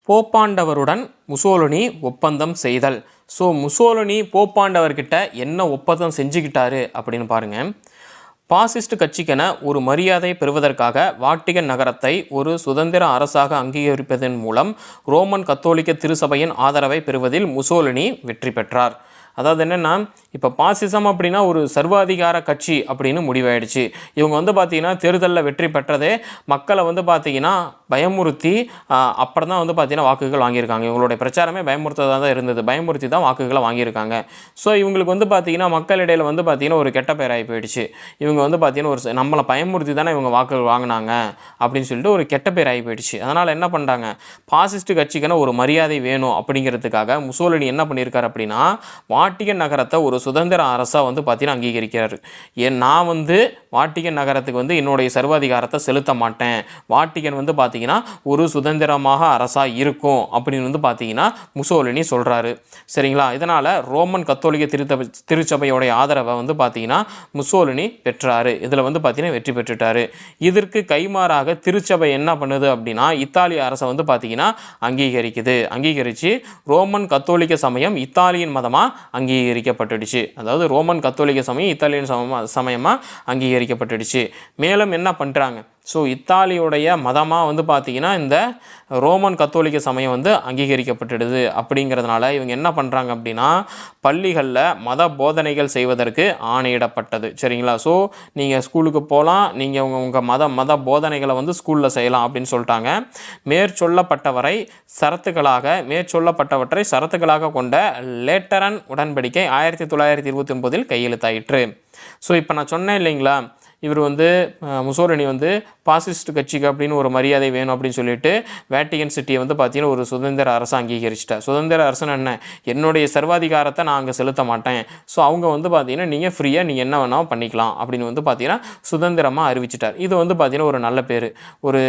போப்பாண்டவருடன் Mussolini ஒப்பந்தம் செய்தல். So Mussolini போப்பாண்டவர்கிட்ட என்ன ஒப்பந்தம் செஞ்சுக்கிட்டாரு அப்படின்னு பாருங்கள். பாசிஸ்ட் கட்சிக்கென ஒரு மரியாதை பெறுவதற்காக வாட்டிகன் நகரத்தை ஒரு சுதந்திர அரசாக அங்கீகரிப்பதன் மூலம் ரோமன் கத்தோலிக்க திருச்சபையின் ஆதரவை பெறுவதில் முசோலினி வெற்றி பெற்றார். அதாவது என்னென்னா, இப்போ பாசிசம் அப்படின்னா ஒரு சர்வாதிகார கட்சி அப்படின்னு முடிவாயிடுச்சு. இவங்க வந்து பார்த்திங்கன்னா தேர்தலில் வெற்றி பெற்றதே மக்களை வந்து பார்த்திங்கன்னா பயமுறுத்தி அப்புறம் தான் வந்து பார்த்திங்கன்னா வாக்குகள் வாங்கியிருக்காங்க. இவங்களுடைய பிரச்சாரமே பயமுறுத்ததாக தான் இருந்தது. பயமுறுத்தி தான் வாக்குகளை வாங்கியிருக்காங்க. ஸோ இவங்களுக்கு வந்து பார்த்திங்கன்னா மக்களிடையில் வந்து பார்த்திங்கன்னா ஒரு கெட்ட பேர் ஆகி போயிடுச்சு. இவங்க வந்து பார்த்திங்கன்னா ஒரு நம்மளை பயமுறுத்தி தானே இவங்க வாக்குகள் வாங்கினாங்க அப்படின்னு சொல்லிட்டு ஒரு கெட்ட பேர் ஆகி போயிடுச்சு. அதனால் என்ன பண்ணுறாங்க, பாசிஸ்ட் கட்சிக்கான ஒரு மரியாதை வேணும் அப்படிங்கிறதுக்காக முசோலினி என்ன பண்ணியிருக்காரு அப்படின்னா வாட்டிகன் நகரத்தை ஒரு சுதந்திர அரசாக வந்து பார்த்தீங்கன்னா அங்கீகரிக்கிறார். நான் வந்து வாட்டிகன் நகரத்துக்கு வந்து என்னுடைய சர்வாதிகாரத்தை செலுத்த மாட்டேன், வாட்டிகன் வந்து பார்த்தீங்கன்னா ஒரு சுதந்திரமாக அரசாக இருக்கும் அப்படின்னு வந்து பார்த்தீங்கன்னா முசோலினி சொல்கிறாரு. சரிங்களா? இதனால் ரோமன் கத்தோலிக்க திருச்சபையோடைய ஆதரவை வந்து பார்த்தீங்கன்னா முசோலினி பெற்றாரு. இதில் வந்து பார்த்தீங்கன்னா வெற்றி பெற்றுட்டாரு. இதற்கு கைமாறாக திருச்சபை என்ன பண்ணுது அப்படின்னா இத்தாலிய அரசை வந்து பார்த்தீங்கன்னா அங்கீகரித்து ரோமன் கத்தோலிக்க சமயம் இத்தாலியன் மதமாக அங்கீகரிக்கப்பட்டுடுச்சு. அதாவது ரோமன் கத்தோலிக்க சமயம் இத்தாலியன் சமயமாக அங்கீகரிக்கப்பட்டுடுச்சு. மேலும் என்ன பண்ணுறாங்க, ஸோ இத்தாலியுடைய மதமாக வந்து பார்த்திங்கன்னா இந்த ரோமன் கத்தோலிக்க சமயம் வந்து அங்கீகரிக்கப்பட்டுடுது. அப்படிங்கிறதுனால இவங்க என்ன பண்ணுறாங்க அப்படின்னா பள்ளிகளில் மத போதனைகள் செய்வதற்கு ஆணையிடப்பட்டது. சரிங்களா? ஸோ நீங்கள் ஸ்கூலுக்கு போகலாம், நீங்கள் உங்கள் மத போதனைகளை வந்து ஸ்கூலில் செய்யலாம் அப்படின்னு சொல்லிட்டாங்க. மேற்சொல்லப்பட்டவற்றை சரத்துகளாக கொண்ட லேட்டரன் உடன்படிக்கை 1929 கையெழுத்தாயிற்று. ஸோ இப்போ நான் சொன்னேன் இல்லைங்களா, இவர் வந்து முசோலினி வந்து பாசிஸ்ட் கட்சிக்கு அப்படின்னு ஒரு மரியாதை வேணும் அப்படின்னு சொல்லிட்டு வேட்டிகன் சிட்டியை வந்து பார்த்தீங்கன்னா ஒரு சுதந்திர அரசை அங்கீகரிச்சிட்டார். சுதந்திர அரசன் என்ன, என்னுடைய சர்வாதிகாரத்தை நான் அங்கே செலுத்த மாட்டேன், ஸோ அவங்க வந்து பார்த்தீங்கன்னா நீங்கள் ஃப்ரீயாக நீங்கள் என்ன வேணாலும் பண்ணிக்கலாம் அப்படின்னு வந்து பார்த்தீங்கன்னா சுதந்திரமாக அறிவிச்சிட்டார். இது வந்து பார்த்தீங்கன்னா ஒரு நல்ல பேர். ஒரு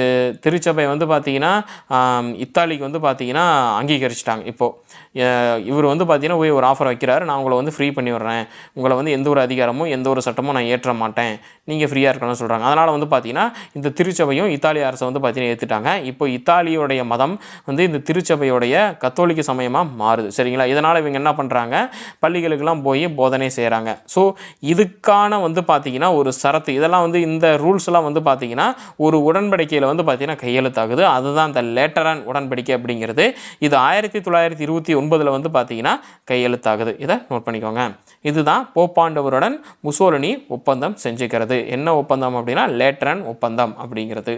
திருச்சபை வந்து பார்த்தீங்கன்னா இத்தாலிக்கு வந்து பார்த்தீங்கன்னா அங்கீகரிச்சிட்டாங்க. இப்போது இவர் வந்து பார்த்தீங்கன்னா ஒரு ஆஃபர் வைக்கிறார், நான் உங்களை வந்து ஃப்ரீ பண்ணி விடுறேன், உங்களை வந்து எந்த ஒரு அதிகாரமும் எந்த ஒரு சட்டமும் நான் ஏற்ற மாட்டேன், நீங்கள் ஃப்ரீயாக இருக்கணும்னு சொல்கிறாங்க. அதனால் வந்து பார்த்தீங்கன்னா இந்த திருச்சபையும் இத்தாலிய அரசை வந்து பார்த்தீங்கன்னா ஏற்றுட்டாங்க. இப்போ இத்தாலியோடைய மதம் வந்து இந்த திருச்சபையோடைய கத்தோலிக்க சமயமாக மாறுது. சரிங்களா? இதனால் இவங்க என்ன பண்ணுறாங்க, பள்ளிகளுக்கெல்லாம் போய் போதனை செய்கிறாங்க. ஸோ இதுக்கான வந்து பார்த்தீங்கன்னா ஒரு சரத்து, இதெல்லாம் வந்து இந்த ரூல்ஸ்லாம் வந்து பார்த்தீங்கன்னா ஒரு உடன்படிக்கையில் வந்து பார்த்தீங்கன்னா கையெழுத்தாகுது. அதுதான் இந்த லேட்டரன் உடன்படிக்கை அப்படிங்கிறது. இது 1929 வந்து பார்த்தீங்கன்னா கையெழுத்தாகுது. இதை நோட் பண்ணிக்கோங்க. இதுதான் போப்பாண்டவருடன் முசோலினி ஒப்பந்தம் செஞ்சுக்கிறது. என்ன ஒப்பந்தம் அப்படின்னா லேட்டரன் ஒப்பந்தம் அப்படிங்கிறது.